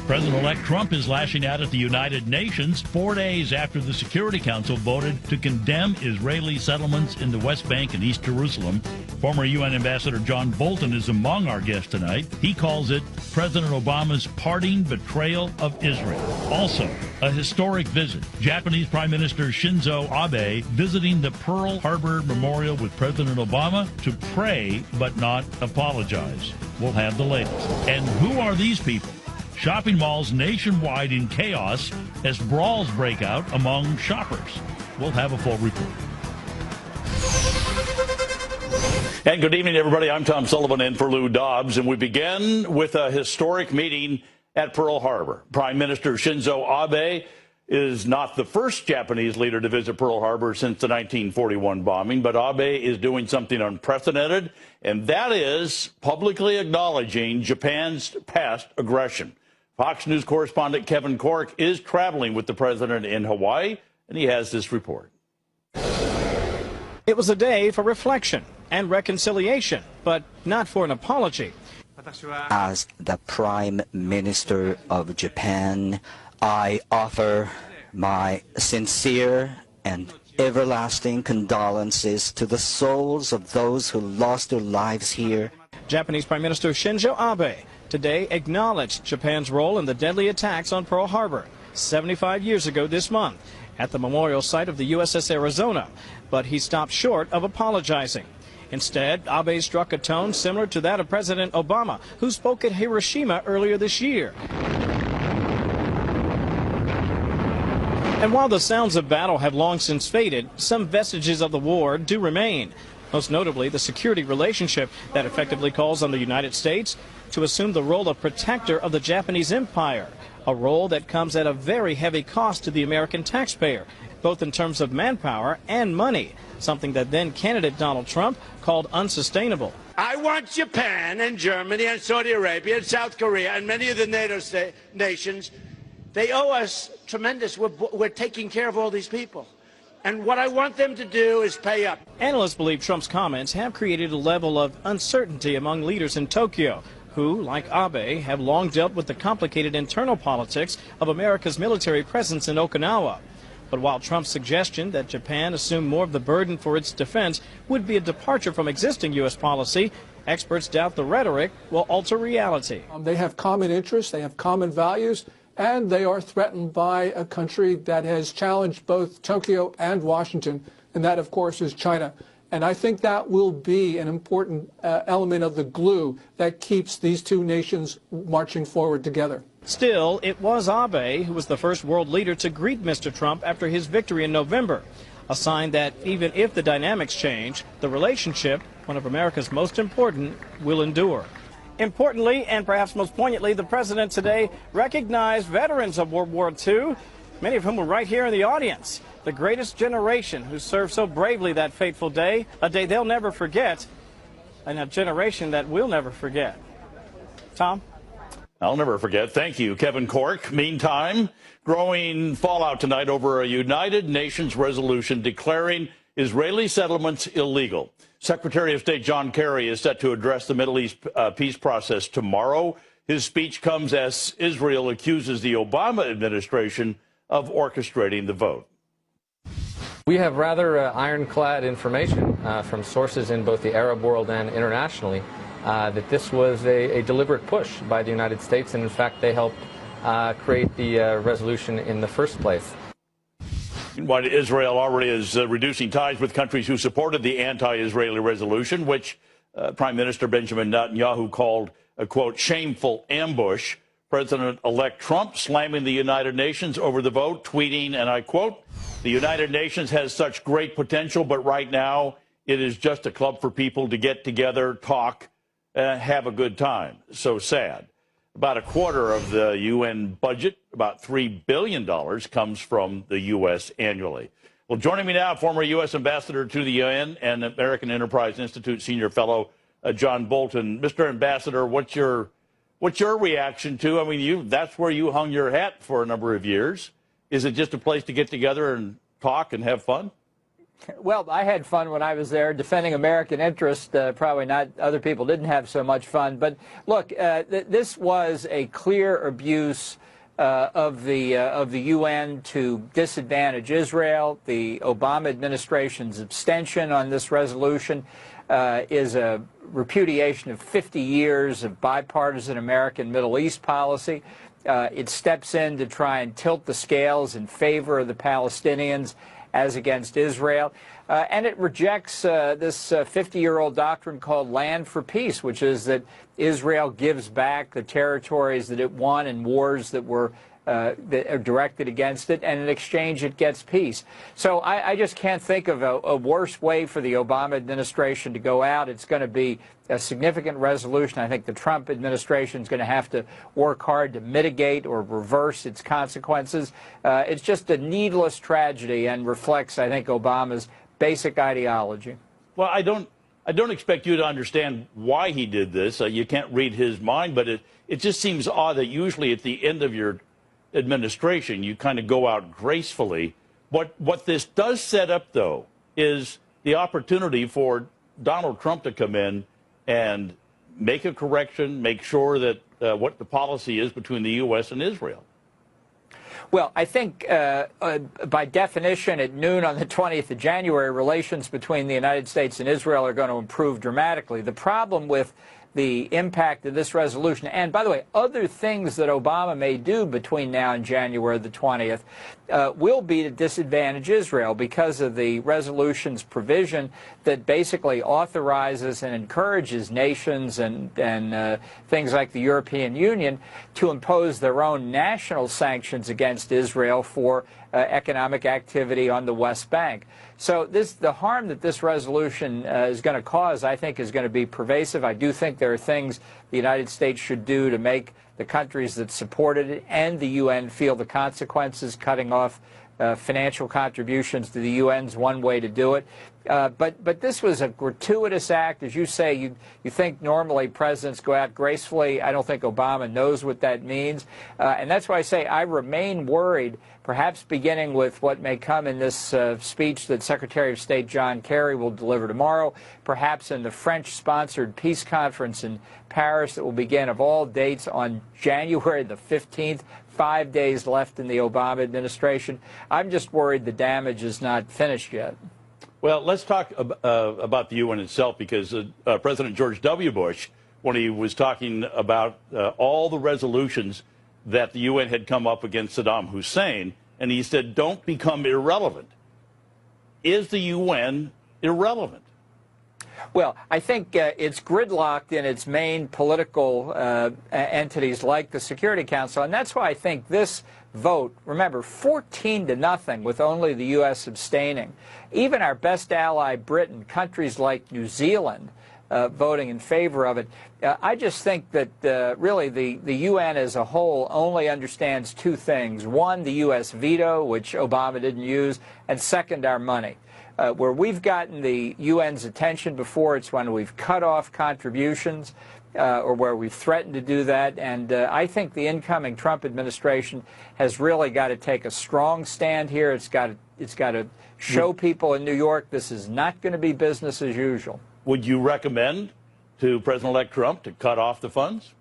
President-elect Trump is lashing out at the United Nations 4 days after the Security Council voted to condemn Israeli settlements in the West Bank and East Jerusalem. Former UN Ambassador John Bolton is among our guests tonight. He calls it President Obama's parting betrayal of Israel. Also, a historic visit. Japanese Prime Minister Shinzo Abe visiting the Pearl Harbor Memorial with President Obama to pray but not apologize. We'll have the latest. And who are these people? Shopping malls nationwide in chaos as brawls break out among shoppers. We'll have a full report. And good evening, everybody. I'm Tom Sullivan in for Lou Dobbs, and we begin with a historic meeting at Pearl Harbor. Prime Minister Shinzo Abe is not the first Japanese leader to visit Pearl Harbor since the 1941 bombing, but Abe is doing something unprecedented, and that is publicly acknowledging Japan's past aggression. Fox News correspondent Kevin Corke is traveling with the president in Hawaii, and he has this report. It was a day for reflection and reconciliation, but not for an apology. As the Prime Minister of Japan, I offer my sincere and everlasting condolences to the souls of those who lost their lives here. Japanese Prime Minister Shinzo Abe today acknowledged Japan's role in the deadly attacks on Pearl Harbor 75 years ago this month at the memorial site of the USS Arizona, but he stopped short of apologizing. Instead, Abe struck a tone similar to that of President Obama, who spoke at Hiroshima earlier this year. And while the sounds of battle have long since faded, some vestiges of the war do remain. Most notably, the security relationship that effectively calls on the United States to assume the role of protector of the Japanese empire, a role that comes at a very heavy cost to the American taxpayer, both in terms of manpower and money, something that then candidate Donald Trump called unsustainable. I want Japan and Germany and Saudi Arabia and South Korea and many of the NATO nations. They owe us tremendous. We're taking care of all these people. And what I want them to do is pay up. Analysts believe Trump's comments have created a level of uncertainty among leaders in Tokyo, who, like Abe, have long dealt with the complicated internal politics of America's military presence in Okinawa. But while Trump's suggestion that Japan assume more of the burden for its defense would be a departure from existing U.S. policy, experts doubt the rhetoric will alter reality. They have common interests, they have common values, and they are threatened by a country that has challenged both Tokyo and Washington, and that, of course, is China. And I think that will be an important element of the glue that keeps these two nations marching forward together. Still, it was Abe who was the first world leader to greet Mr. Trump after his victory in November, a sign that even if the dynamics change, the relationship, one of America's most important, will endure. Importantly, and perhaps most poignantly, the president today recognized veterans of World War II, many of whom were right here in the audience. The greatest generation who served so bravely that fateful day, a day they'll never forget, and a generation that we'll never forget. Tom? I'll never forget. Thank you, Kevin Corke. Meantime, growing fallout tonight over a United Nations resolution declaring Israeli settlements illegal. Secretary of State John Kerry is set to address the Middle East peace process tomorrow. His speech comes as Israel accuses the Obama administration of orchestrating the vote. We have rather ironclad information from sources in both the Arab world and internationally that this was a deliberate push by the United States, and in fact they helped create the resolution in the first place. While Israel already is reducing ties with countries who supported the anti-Israeli resolution, which Prime Minister Benjamin Netanyahu called a, quote, shameful ambush, President-elect Trump slamming the United Nations over the vote, tweeting, and I quote, the United Nations has such great potential, but right now it is just a club for people to get together, talk, have a good time. So sad. About a quarter of the UN budget, about $3 billion, comes from the U.S. annually. Well, joining me now, former U.S. Ambassador to the UN and American Enterprise Institute Senior Fellow John Bolton. Mr. Ambassador, what's your reaction to? I mean, that's where you hung your hat for a number of years. Is it just a place to get together and talk and have fun? Well, I had fun when I was there defending American interest. Probably not. Other people didn't have so much fun. But look, this was a clear abuse of the UN to disadvantage Israel. The Obama administration's abstention on this resolution is a repudiation of 50 years of bipartisan American Middle East policy. It steps in to try and tilt the scales in favor of the Palestinians as against Israel. And it rejects this 50-year-old doctrine called land for peace, which is that Israel gives back the territories that it won in wars that were that are directed against it, and in exchange it gets peace. So I just can't think of a worse way for the Obama administration to go out. It's going to be a significant resolution. I think the Trump administration is going to have to work hard to mitigate or reverse its consequences. It's just a needless tragedy and reflects, I think, Obama's basic ideology. Well, I don't expect you to understand why he did this. You can't read his mind, but it just seems odd that usually at the end of your administration you kind of go out gracefully. What this does set up, though, is the opportunity for Donald Trump to come in and make a correction, make sure that what the policy is between the U.S. and Israel. Well, I think by definition at noon on the 20th of January, relations between the United States and Israel are going to improve dramatically. The problem with the impact of this resolution, and by the way, other things that Obama may do between now and January the 20th, will be to disadvantage Israel because of the resolution's provision that basically authorizes and encourages nations and things like the European Union to impose their own national sanctions against Israel for economic activity on the West Bank. So the harm that this resolution is going to cause, I think, is going to be pervasive. I do think there are things the United States should do to make the countries that supported it and the UN feel the consequences. Cutting off financial contributions to the UN is one way to do it. But this was a gratuitous act. As you say, you think normally presidents go out gracefully. I don't think Obama knows what that means. And that's why I say I remain worried, perhaps beginning with what may come in this speech that Secretary of State John Kerry will deliver tomorrow, perhaps in the French-sponsored peace conference in Paris that will begin, of all dates, on January the 15th. 5 days left in the Obama administration. I'm just worried the damage is not finished yet. Well, let's talk about the UN itself, because President George W. Bush, when he was talking about all the resolutions that the UN had come up against Saddam Hussein, and he said, don't become irrelevant. Is the UN irrelevant? Well, I think it's gridlocked in its main political entities like the Security Council, and that's why I think this vote, remember, 14-0 with only the U.S. abstaining. Even our best ally, Britain, countries like New Zealand, voting in favor of it. I just think that really the UN as a whole only understands two things. One, the U.S. veto, which Obama didn't use, and second, our money. Where we've gotten the UN's attention before, it's when we've cut off contributions or where we've threatened to do that. And I think the incoming Trump administration has really got to take a strong stand here. It's got to show people in New York this is not going to be business as usual. Would you recommend to President-elect Trump to cut off the funds?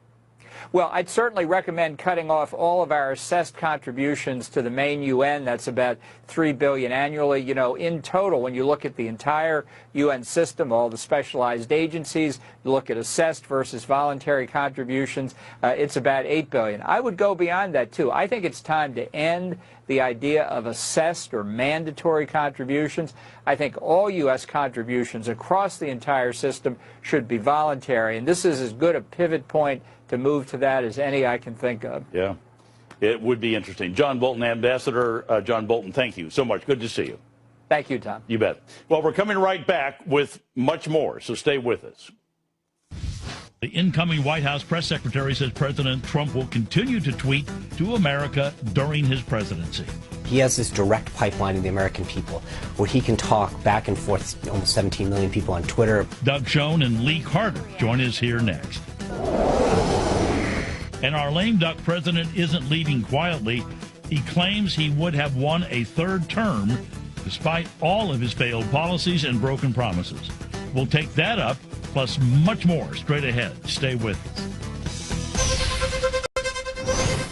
Well, I'd certainly recommend cutting off all of our assessed contributions to the main UN. That's about $3 billion annually. You know, in total, when you look at the entire UN system, all the specialized agencies, you look at assessed versus voluntary contributions, it's about $8 billion. I would go beyond that, too. I think it's time to end the idea of assessed or mandatory contributions. I think all U.S. contributions across the entire system should be voluntary. And this is as good a pivot point to move to that as any I can think of. Yeah, it would be interesting. John Bolton, Ambassador John Bolton, thank you so much. Good to see you. Thank you, Tom. You bet. Well, we're coming right back with much more, so stay with us. The incoming White House press secretary says President Trump will continue to tweet to America during his presidency. He has this direct pipeline to the American people where he can talk back and forth to almost 17 million people on Twitter. Doug Schoen and Lee Carter join us here next. And our lame duck president isn't leaving quietly. He claims he would have won a third term despite all of his failed policies and broken promises. We'll take that up, plus much more, straight ahead. Stay with us.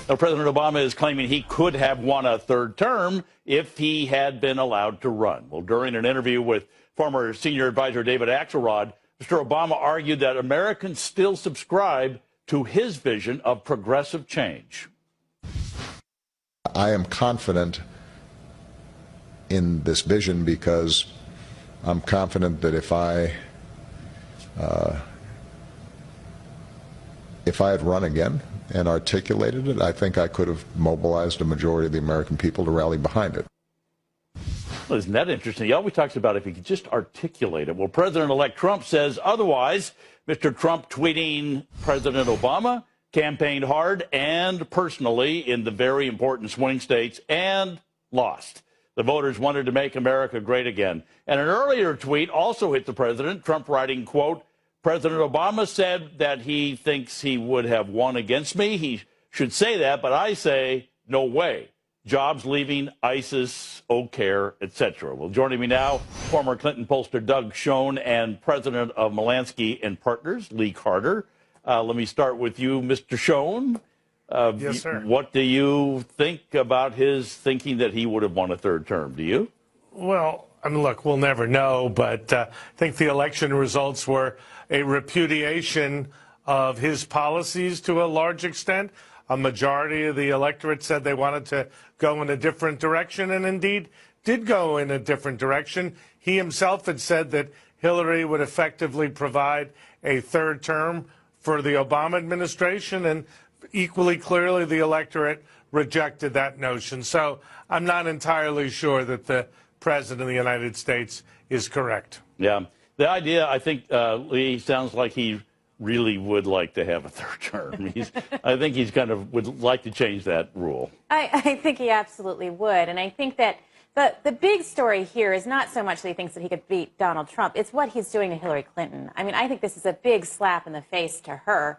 Now, President Obama is claiming he could have won a third term if he had been allowed to run. Well, during an interview with former senior advisor David Axelrod, Mr. Obama argued that Americans still subscribe to his vision of progressive change. I am confident in this vision because I'm confident that if I had run again and articulated it, I think I could have mobilized a majority of the American people to rally behind it. Well, isn't that interesting? He always talks about if he could just articulate it. Well, President-elect Trump says otherwise. Mr. Trump tweeting President Obama campaigned hard and personally in the very important swing states and lost. The voters wanted to make America great again. And an earlier tweet also hit the president, Trump writing, quote, President Obama said that he thinks he would have won against me. He should say that, but I say, no way. Jobs leaving, ISIS, O'Care, etc. Well, joining me now, former Clinton pollster Doug Schoen and president of Melansky and Partners, Lee Carter. Let me start with you, Mr. Schoen. Yes, sir. What do you think about his thinking that he would have won a third term? Do you? Well, I mean, look, we'll never know, but I think the election results were a repudiation of his policies to a large extent. A majority of the electorate said they wanted to go in a different direction, and indeed did go in a different direction. He himself had said that Hillary would effectively provide a third term for the Obama administration, and equally clearly the electorate rejected that notion. So I'm not entirely sure that the President of the United States is correct. Yeah. The idea, I think, Lee, sounds like he really would like to have a third term. I think he's kind of would like to change that rule. I think he absolutely would. And I think that the big story here is not so much that he thinks that he could beat Donald Trump. It's what he's doing to Hillary Clinton. I mean, I think this is a big slap in the face to her.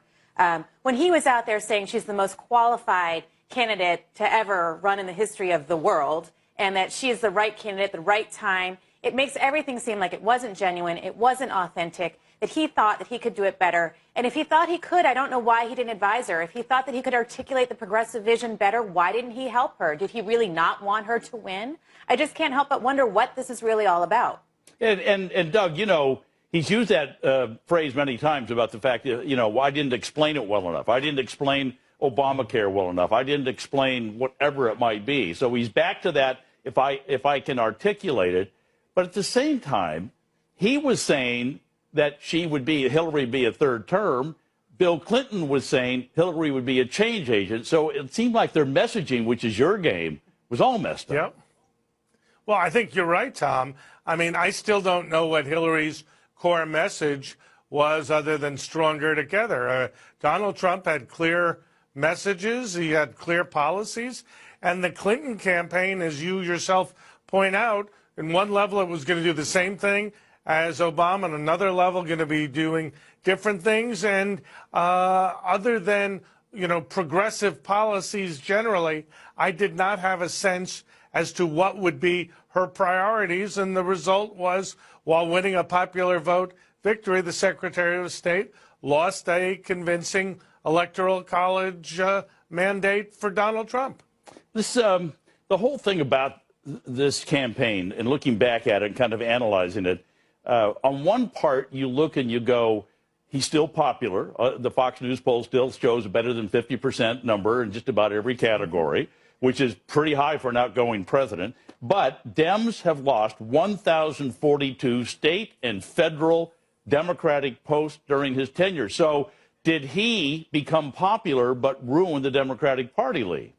When he was out there saying she's the most qualified candidate to ever run in the history of the world and that she is the right candidate at the right time, it makes everything seem like it wasn't genuine, it wasn't authentic, that he thought that he could do it better. And if he thought he could, I don't know why he didn't advise her. If he thought that he could articulate the progressive vision better, why didn't he help her? Did he really not want her to win? I just can't help but wonder what this is really all about. And Doug, you know, he's used that phrase many times about the fact that, you know, I didn't explain it well enough. I didn't explain Obamacare well enough. I didn't explain whatever it might be. So he's back to that, if I can articulate it. But at the same time, he was saying that Hillary would be a third term. Bill Clinton was saying Hillary would be a change agent. So it seemed like their messaging, which is your game, was all messed up. Yep. Well, I think you're right, Tom. I mean, I still don't know what Hillary's core message was other than stronger together. Donald Trump had clear messages. He had clear policies. And the Clinton campaign, as you yourself point out, in one level it was going to do the same thing as Obama, and another level going to be doing different things. And other than, you know, progressive policies generally, I did not have a sense as to what would be her priorities. And the result was, while winning a popular vote victory, the Secretary of State lost a convincing electoral college mandate for Donald Trump. This, the whole thing about this campaign and looking back at it and kind of analyzing it, on one part, you look and you go, he's still popular. The Fox News poll still shows a better than 50% number in just about every category, which is pretty high for an outgoing president. But Dems have lost 1,042 state and federal Democratic posts during his tenure. So did he become popular but ruin the Democratic Party, Lee?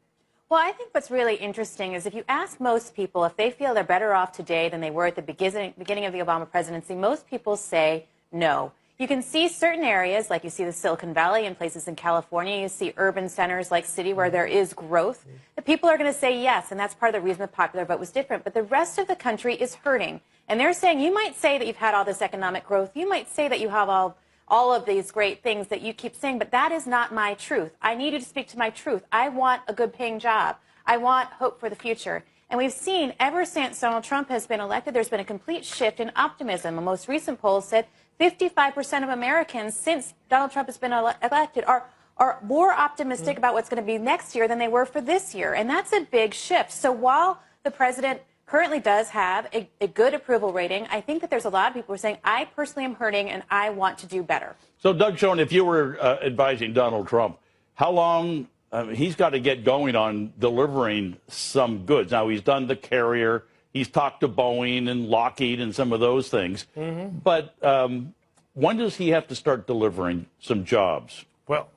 Well, I think what's really interesting is if you ask most people if they feel they're better off today than they were at the beginning of the Obama presidency, most people say no. You can see certain areas, like you see the Silicon Valley and places in California. You see urban centers like City where there is growth. The people are going to say yes, and that's part of the reason the popular vote was different. But the rest of the country is hurting. And they're saying, you might say that you've had all this economic growth. You might say that you have all of these great things that you keep saying, but that is not my truth. I need you to speak to my truth. I want a good paying job. I want hope for the future. And we've seen ever since Donald Trump has been elected, there's been a complete shift in optimism. The most recent poll said 55% of Americans since Donald Trump has been elected are more optimistic about what's going to be next year than they were for this year. And that's a big shift. So while the president currently does have a good approval rating, I think that there's a lot of people who are saying, I personally am hurting and I want to do better. So, Doug Schoen, if you were advising Donald Trump, how long he's got to get going on delivering some goods? Now, he's done the carrier. He's talked to Boeing and Lockheed and some of those things. But when does he have to start delivering some jobs? Well,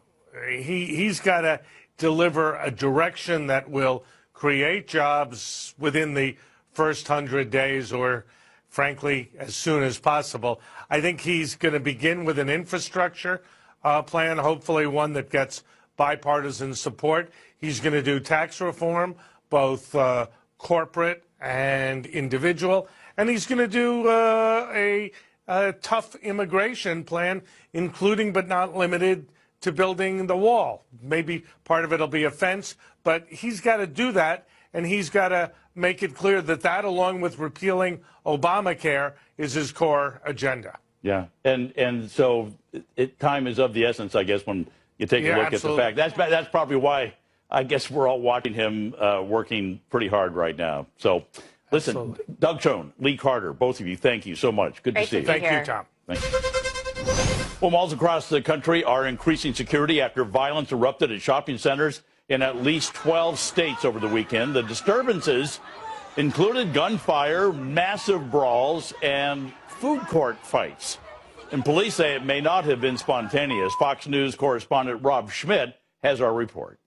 he's got to deliver a direction that will create jobs within the first 100 days or, frankly, as soon as possible. I think he's going to begin with an infrastructure plan, hopefully one that gets bipartisan support. He's going to do tax reform, both corporate and individual. And he's going to do a tough immigration plan, including but not limited to building the wall. Maybe part of it will be a fence, but he's got to do that, and he's got to make it clear that that, along with repealing Obamacare, is his core agenda. Yeah, and so time is of the essence, I guess, when you take a look absolutely. at the fact. That's probably why I guess we're all watching him working pretty hard right now. So, listen, absolutely. Doug Schoen, Lee Carter, both of you, thank you so much. Good to see you. Thank you, Tom. Thank you. Well, malls across the country are increasing security after violence erupted at shopping centers in at least 12 states over the weekend. The disturbances included gunfire, massive brawls, and food court fights. And police say it may not have been spontaneous. Fox News correspondent Rob Schmidt has our report.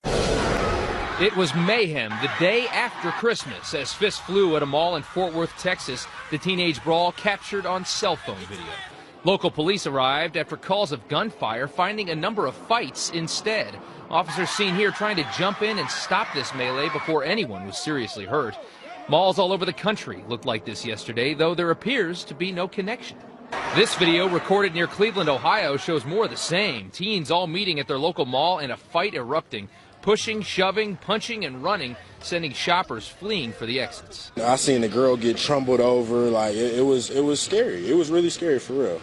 It was mayhem the day after Christmas as fists flew at a mall in Fort Worth, Texas. The teenage brawl captured on cell phone video. Local police arrived after calls of gunfire, finding a number of fights instead. Officers seen here trying to jump in and stop this melee before anyone was seriously hurt. Malls all over the country looked like this yesterday, though there appears to be no connection. This video, recorded near Cleveland, Ohio, shows more of the same. Teens all meeting at their local mall and a fight erupting. Pushing, shoving, punching, and running, sending shoppers fleeing for the exits. I seen the girl get trumbled over. Like it was scary. It was really scary for real.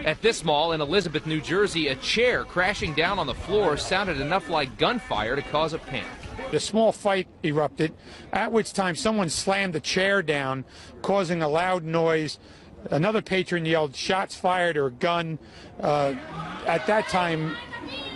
At this mall in Elizabeth, New Jersey, a chair crashing down on the floor sounded enough like gunfire to cause a panic. The small fight erupted, at which time someone slammed the chair down, causing a loud noise. Another patron yelled, "Shots fired," or "gun." At that time,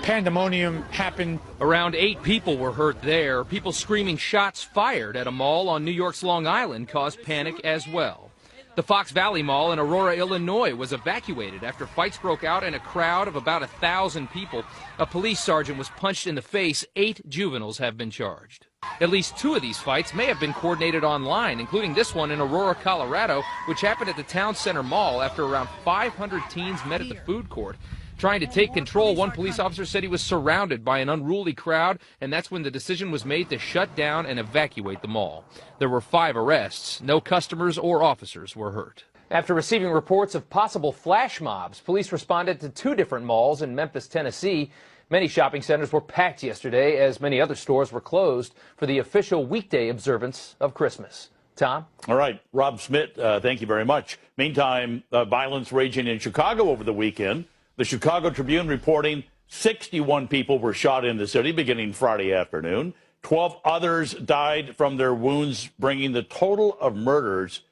pandemonium happened. Around 8 people were hurt there. People screaming "shots fired" at a mall on New York's Long Island caused panic as well. The Fox Valley Mall in Aurora, Illinois was evacuated after fights broke out in a crowd of about 1,000 people. A police sergeant was punched in the face. 8 juveniles have been charged. At least 2 of these fights may have been coordinated online, including this one in Aurora, Colorado, which happened at the Town Center Mall after around 500 teens met at the food court. Trying to take control, one police officer said he was surrounded by an unruly crowd, and that's when the decision was made to shut down and evacuate the mall. There were 5 arrests. No customers or officers were hurt. After receiving reports of possible flash mobs, police responded to 2 different malls in Memphis, Tennessee. Many shopping centers were packed yesterday as many other stores were closed for the official weekday observance of Christmas. Tom? All right. Rob Schmidt, thank you very much. Meantime, violence raging in Chicago over the weekend. The Chicago Tribune reporting 61 people were shot in the city beginning Friday afternoon. 12 others died from their wounds, bringing the total of murders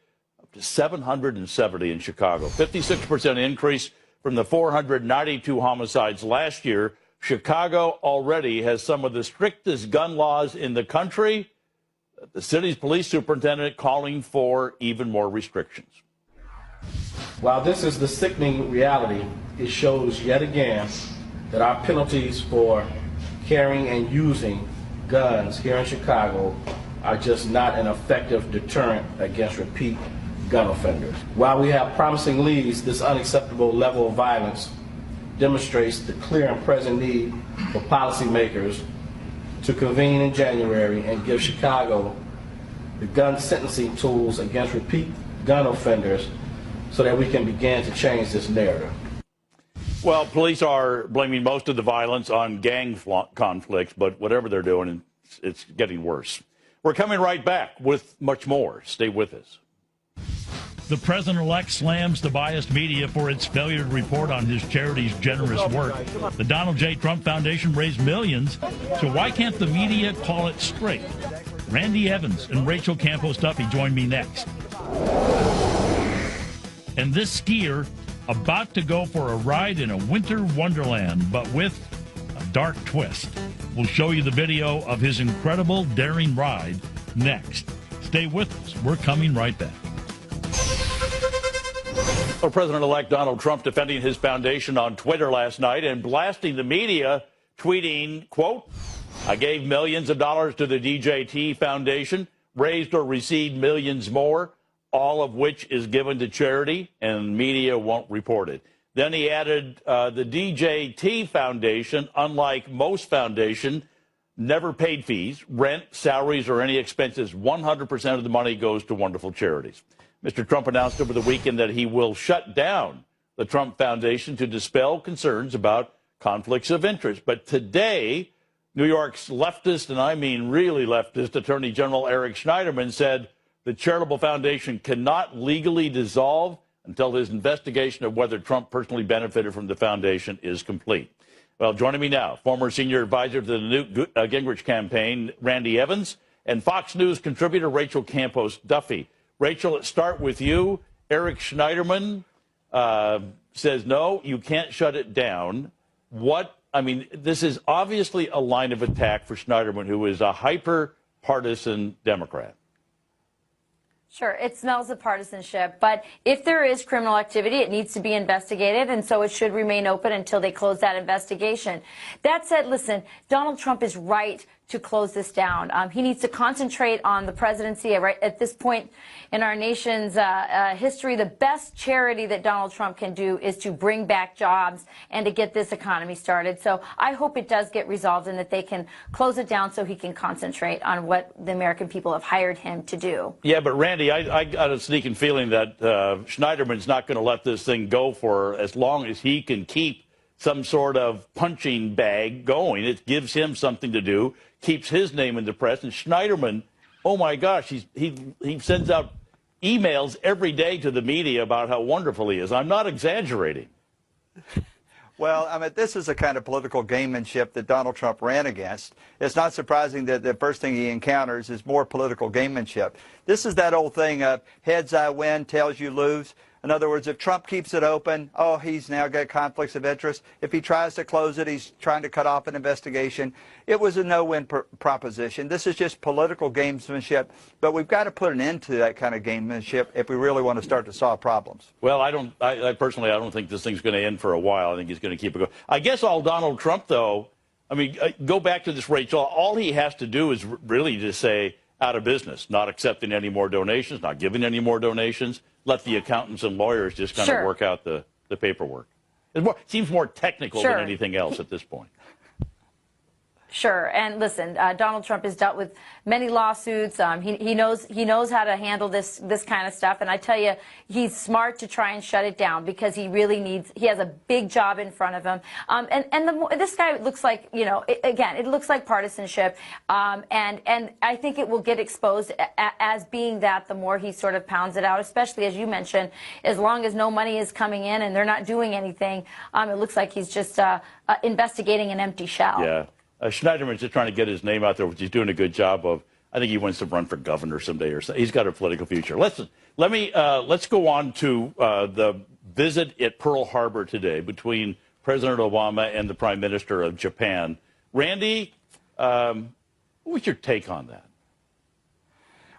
up to 770 in Chicago. 56% increase from the 492 homicides last year. Chicago already has some of the strictest gun laws in the country. The city's police superintendent calling for even more restrictions. While this is the sickening reality, it shows yet again that our penalties for carrying and using guns here in Chicago are just not an effective deterrent against repeat gun offenders. While we have promising leads, this unacceptable level of violence demonstrates the clear and present need for policymakers to convene in January and give Chicago the gun sentencing tools against repeat gun offenders so that we can begin to change this narrative. Well, police are blaming most of the violence on gang conflicts, but whatever they're doing, it's getting worse. We're coming right back with much more. Stay with us. The president-elect slams the biased media for its failure to report on his charity's generous work. The Donald J. Trump Foundation raised millions, so why can't the media call it straight? Randy Evans and Rachel Campos-Duffy join me next. And this skier about to go for a ride in a winter wonderland, but with a dark twist. We'll show you the video of his incredible, daring ride next. Stay with us. We're coming right back. Well, President-elect Donald Trump defending his foundation on Twitter last night and blasting the media, tweeting, quote, I gave millions of dollars to the DJT Foundation, raised or received millions more, all of which is given to charity, and media won't report it. Then he added the DJT Foundation, unlike most foundations, never paid fees, rent, salaries, or any expenses. 100% of the money goes to wonderful charities. Mr. Trump announced over the weekend that he will shut down the Trump Foundation to dispel concerns about conflicts of interest. But today, New York's leftist, and I mean really leftist, Attorney General Eric Schneiderman said the charitable foundation cannot legally dissolve until his investigation of whether Trump personally benefited from the foundation is complete. Well, joining me now, former senior advisor to the Newt Gingrich campaign, Randy Evans, and Fox News contributor Rachel Campos-Duffy. Rachel, let's start with you. Eric Schneiderman says, no, you can't shut it down. This is obviously a line of attack for Schneiderman, who is a hyper-partisan Democrat. Sure, it smells of partisanship, but if there is criminal activity, it needs to be investigated, and so it should remain open until they close that investigation. That said, listen, Donald Trump is right to close this down. He needs to concentrate on the presidency. Right at this point in our nation's history, the best charity that Donald Trump can do is to bring back jobs and to get this economy started. So I hope it does get resolved and that they can close it down so he can concentrate on what the American people have hired him to do. Yeah, but Randy, I got a sneaking feeling that Schneiderman's not going to let this thing go for as long as he can keep some sort of punching bag going. It gives him something to do, keeps his name in the press. And Schneiderman, oh my gosh, he sends out emails every day to the media about how wonderful he is. I'm not exaggerating. Well, I mean, this is the kind of political gamemanship that Donald Trump ran against. It's not surprising that the first thing he encounters is more political gamemanship. This is that old thing of heads I win, tails you lose. In other words, if Trump keeps it open, oh, he's now got conflicts of interest. If he tries to close it, he's trying to cut off an investigation. It was a no-win proposition. This is just political gamesmanship, but we've got to put an end to that kind of gamesmanship if we really want to start to solve problems. Well, I personally don't think this thing's going to end for a while. I think he's going to keep it going. I guess all Donald Trump, though, I mean, go back to this, Rachel, all he has to do is really just say, out of business, not accepting any more donations, not giving any more donations. Let the accountants and lawyers just kind of work out the paperwork. It seems more technical than anything else at this point. Sure, and listen, Donald Trump has dealt with many lawsuits. He knows how to handle this kind of stuff, and I tell you, he's smart to try and shut it down because he has a big job in front of him. This guy looks like, again, it looks like partisanship, and I think it will get exposed as being that the more he sort of pounds it out, especially as you mentioned, as long as no money is coming in and they're not doing anything, it looks like he's just investigating an empty shell. Yeah. Schneiderman's just trying to get his name out there, which he's doing a good job of. I think he wants to run for governor someday or something. He's got a political future. Let's go on to the visit at Pearl Harbor today between President Obama and the Prime Minister of Japan. Randy, what was your take on that?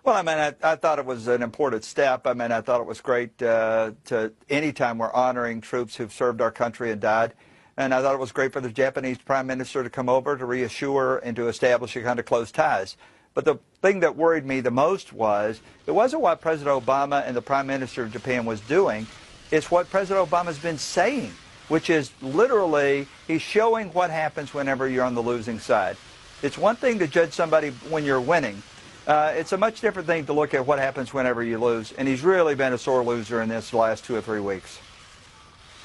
Well, I mean, I thought it was an important step. I mean, I thought it was great to anytime we're honoring troops who've served our country and died. And I thought it was great for the Japanese Prime Minister to come over to reassure and to establish a kind of close ties. But the thing that worried me the most was, it wasn't what President Obama and the Prime Minister of Japan was doing. It's what President Obama's been saying, which is literally he's showing what happens whenever you're on the losing side. It's one thing to judge somebody when you're winning. It's a much different thing to look at what happens whenever you lose. And he's really been a sore loser in this last 2 or 3 weeks.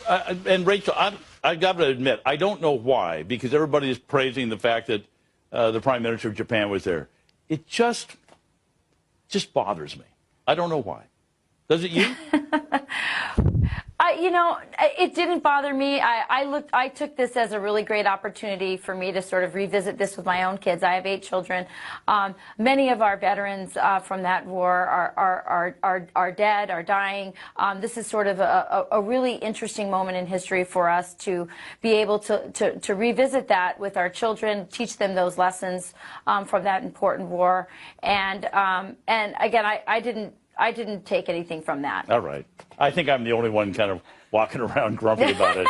And Rachel, I've got to admit, I don't know why, because everybody is praising the fact that the Prime Minister of Japan was there. It just, just bothers me. I don't know why. Does it you? You know, it didn't bother me. I took this as a really great opportunity for me to sort of revisit this with my own kids. I have 8 children. Many of our veterans from that war are dead, are dying. This is sort of a really interesting moment in history for us to be able to revisit that with our children, teach them those lessons from that important war. And again, I didn't take anything from that. All right. I think I'm the only one kind of walking around grumpy about it.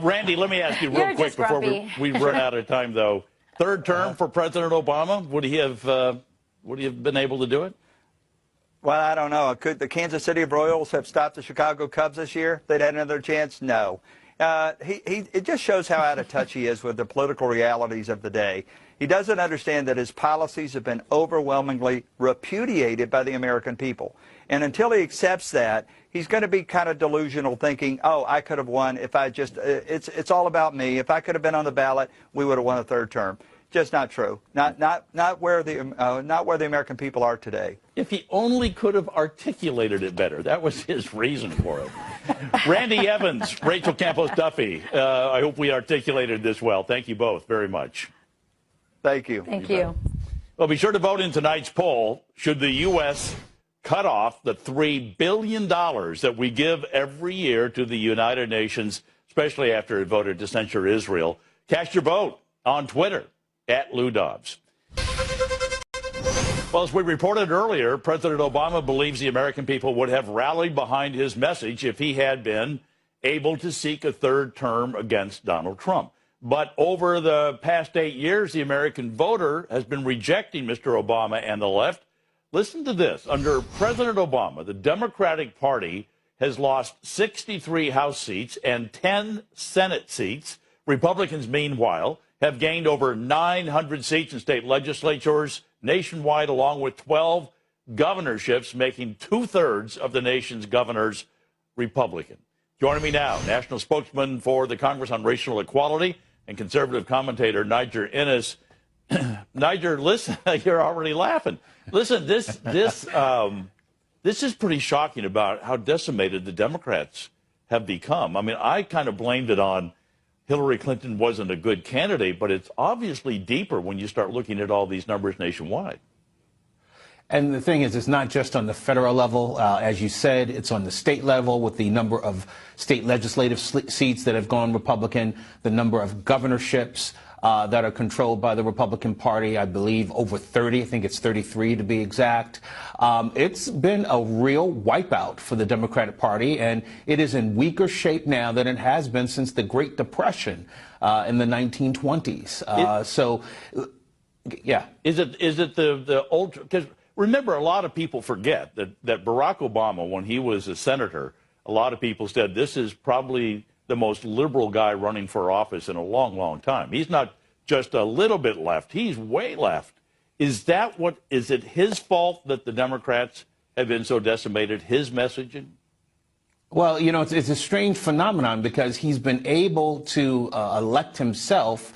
Randy, let me ask you real quick before we run out of time, though. Third term for President Obama, would he have been able to do it? Well, I don't know. Could the Kansas City Royals have stopped the Chicago Cubs this year? They'd had another chance? No. It just shows how out of touch he is with the political realities of the day. He doesn't understand that his policies have been overwhelmingly repudiated by the American people. And until he accepts that, he's going to be kind of delusional, thinking, oh, I could have won if I just, it's all about me. If I could have been on the ballot, we would have won a third term. Just not true. Not where the American people are today. If he only could have articulated it better. That was his reason for it. Randy Evans, Rachel Campos Duffy, I hope we articulated this well. Thank you both very much. Thank you. Thank you. Well, be sure to vote in tonight's poll. Should the U.S. cut off the $3 billion that we give every year to the United Nations, especially after it voted to censure Israel? Cast your vote on Twitter @LouDobbs. Well, as we reported earlier, President Obama believes the American people would have rallied behind his message if he had been able to seek a third term against Donald Trump. But over the past 8 years, the American voter has been rejecting Mr. Obama and the left. Listen to this. Under President Obama, the Democratic Party has lost 63 House seats and 10 Senate seats. Republicans, meanwhile, have gained over 900 seats in state legislatures nationwide, along with 12 governorships, making 2/3 of the nation's governors Republican. Joining me now, national spokesman for the Congress on Racial Equality and conservative commentator Niger Innis. Niger, listen, you're already laughing. Listen, this is pretty shocking about how decimated the Democrats have become. I mean, I kind of blamed it on Hillary Clinton wasn't a good candidate, but it's obviously deeper when you start looking at all these numbers nationwide. And the thing is, it's not just on the federal level. As you said, it's on the state level with the number of state legislative seats that have gone Republican, the number of governorships that are controlled by the Republican Party, I believe over 30, I think it's 33 to be exact. It's been a real wipeout for the Democratic Party, and it is in weaker shape now than it has been since the Great Depression in the 1920s. Yeah. Is it the old, because remember, a lot of people forget that Barack Obama, when he was a senator, a lot of people said this is probably the most liberal guy running for office in a long, long time. He's not just a little bit left. He's way left. Is it his fault that the Democrats have been so decimated, his messaging? Well, you know, it's a strange phenomenon because he's been able to elect himself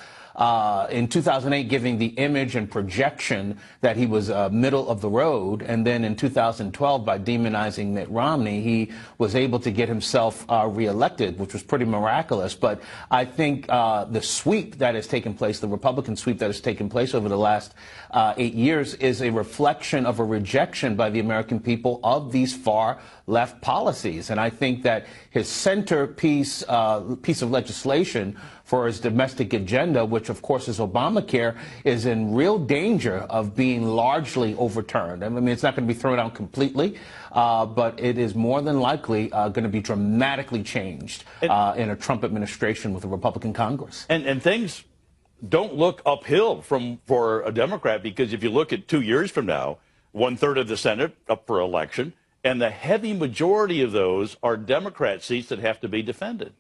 in 2008, giving the image and projection that he was middle of the road. And then in 2012, by demonizing Mitt Romney, he was able to get himself reelected, which was pretty miraculous. But I think the sweep that has taken place, the Republican sweep that has taken place over the last 8 years, is a reflection of a rejection by the American people of these far left policies. And I think that his centerpiece piece of legislation for his domestic agenda, which of course is Obamacare, is in real danger of being largely overturned. I mean, it's not going to be thrown out completely, but it is more than likely going to be dramatically changed in a Trump administration with a Republican Congress. And things don't look uphill for a Democrat, because if you look at 2 years from now, 1/3 of the Senate up for election, and the heavy majority of those are Democrat seats that have to be defended.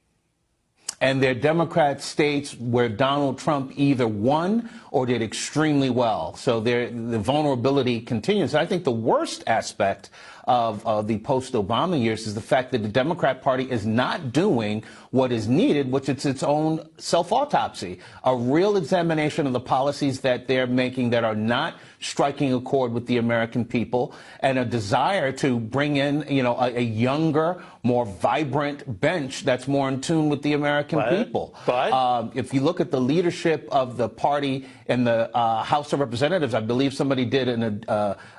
And they're Democrat states where Donald Trump either won or did extremely well. So the vulnerability continues. I think the worst aspect of the post-Obama years is the fact that the Democrat Party is not doing what is needed, which is its own self-autopsy, a real examination of the policies that they're making that are not striking a chord with the American people, and a desire to bring in, a younger, more vibrant bench that's more in tune with the American people. But if you look at the leadership of the party in the House of Representatives, I believe somebody did an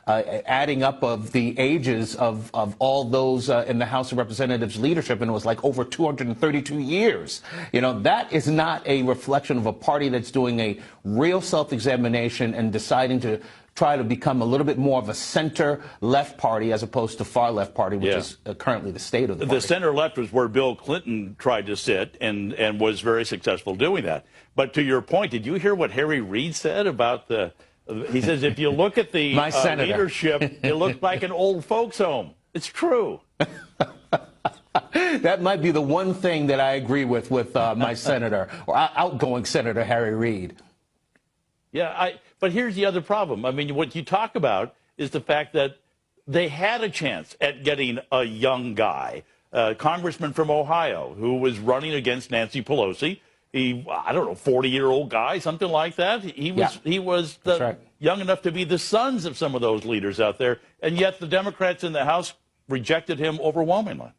adding up of the ages of all those in the House of Representatives leadership, and it was like over 232 years. That is not a reflection of a party that's doing a real self-examination and deciding to try to become a little bit more of a center-left party as opposed to far-left party, which is currently the state of the party. The center-left was where Bill Clinton tried to sit and was very successful doing that. But to your point, did you hear what Harry Reid said about the... He says, if you look at the leadership, it looks like an old folks' home. It's true. That might be the one thing that I agree with my senator, or outgoing Senator Harry Reid. Yeah, but here's the other problem. I mean, what you talk about is the fact that they had a chance at getting a young guy, a congressman from Ohio, who was running against Nancy Pelosi. I don't know, 40-year-old guy, something like that. He was young enough to be the sons of some of those leaders out there, and yet the Democrats in the House rejected him overwhelmingly.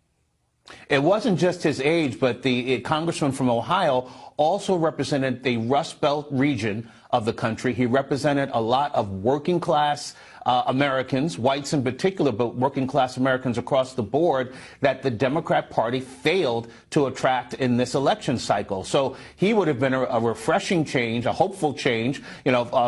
It wasn't just his age, but the congressman from Ohio also represented the Rust Belt region of the country. He represented a lot of working class Americans, whites in particular, but working class Americans across the board, that the Democrat Party failed to attract in this election cycle. So he would have been a refreshing change, a hopeful change.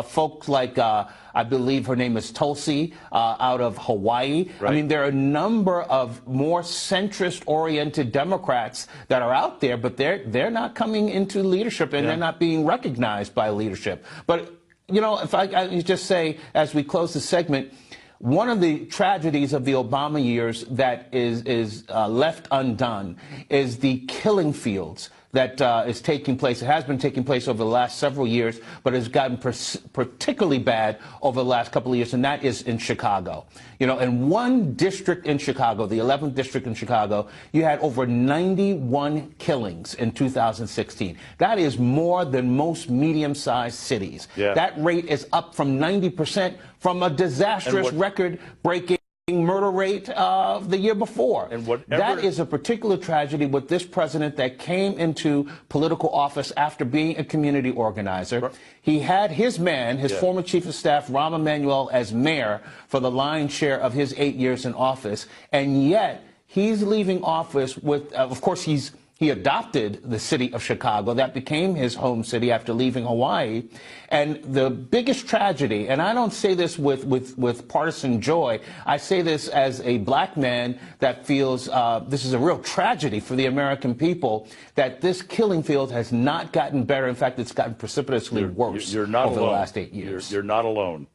Folks like, I believe her name is Tulsi, out of Hawaii. Right. I mean, there are a number of more centrist-oriented Democrats that are out there, but they're not coming into leadership, and they're not being recognized by leadership. But if I just say, as we close the segment, one of the tragedies of the Obama years that is left undone is the killing fields that is taking place. It has been taking place over the last several years, but has gotten particularly bad over the last couple of years, and that is in Chicago. In one district in Chicago, the 11th district in Chicago, you had over 91 killings in 2016. That is more than most medium-sized cities. Yeah. That rate is up from 90% from a disastrous record-breaking murder rate of the year before. And that is a particular tragedy with this president that came into political office after being a community organizer. He had his man, his former chief of staff, Rahm Emanuel, as mayor for the lion's share of his 8 years in office, and yet he's leaving office with, of course, he adopted the city of Chicago. That became his home city after leaving Hawaii. And the biggest tragedy, and I don't say this with partisan joy, I say this as a black man that feels this is a real tragedy for the American people, that this killing field has not gotten better. In fact, it's gotten precipitously worse over the last 8 years. You're not alone.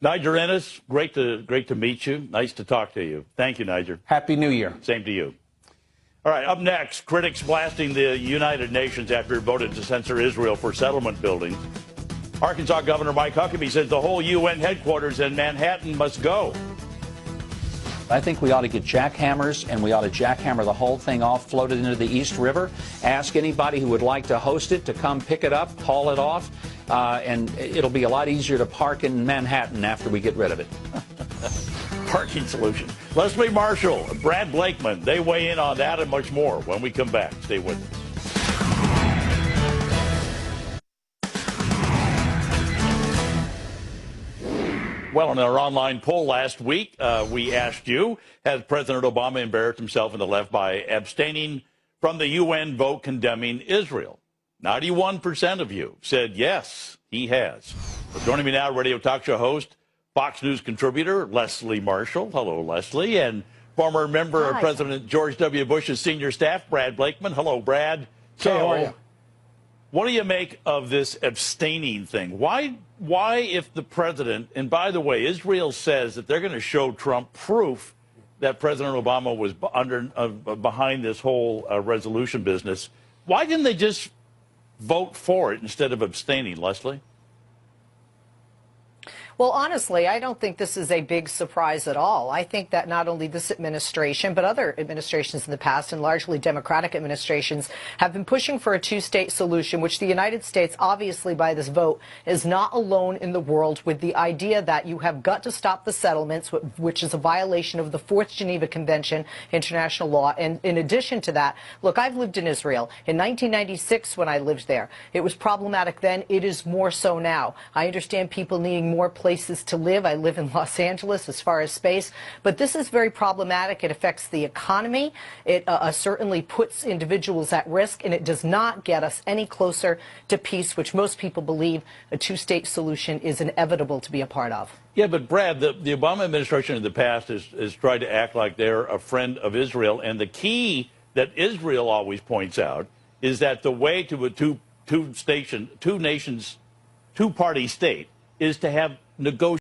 Niger Ennis, great to meet you. Nice to talk to you. Thank you, Niger. Happy New Year. Same to you. All right, up next, critics blasting the United Nations after it voted to censor Israel for settlement buildings. Arkansas Governor Mike Huckabee says the whole UN headquarters in Manhattan must go. I think we ought to get jackhammers, and we ought to jackhammer the whole thing off, float it into the East River, ask anybody who would like to host it to come pick it up, haul it off, and it'll be a lot easier to park in Manhattan after we get rid of it. Parking solution. Leslie Marshall, Brad Blakeman, they weigh in on that and much more when we come back. Stay with us. Well, in our online poll last week, we asked you, has President Obama embarrassed himself and the left by abstaining from the UN vote condemning Israel? 91% of you said yes, he has. Well, joining me now, radio talk show host, Fox News contributor Leslie Marshall. Hello, Leslie. And former member of President George W. Bush's senior staff, Brad Blakeman. Hello, Brad. So, hey, how are you? What do you make of this abstaining thing? Why, if the president, and by the way, Israel says that they're going to show Trump proof that President Obama was behind this whole resolution business, why didn't they just vote for it instead of abstaining, Leslie? Well, honestly, I don't think this is a big surprise at all. I think that not only this administration, but other administrations in the past, and largely Democratic administrations, have been pushing for a two-state solution, which the United States, obviously by this vote, is not alone in the world with the idea that you have got to stop the settlements, which is a violation of the Fourth Geneva Convention, international law. And in addition to that, look, I've lived in Israel. In 1996, when I lived there, it was problematic then. It is more so now. I understand people needing more places to live. I live in Los Angeles as far as space, but this is very problematic. It affects the economy. It certainly puts individuals at risk, and it does not get us any closer to peace, which most people believe a two-state solution is inevitable to be a part of. Yeah, but Brad, the Obama administration in the past has tried to act like they're a friend of Israel, and the key that Israel always points out is that the way to a two-party state is to have negotiations.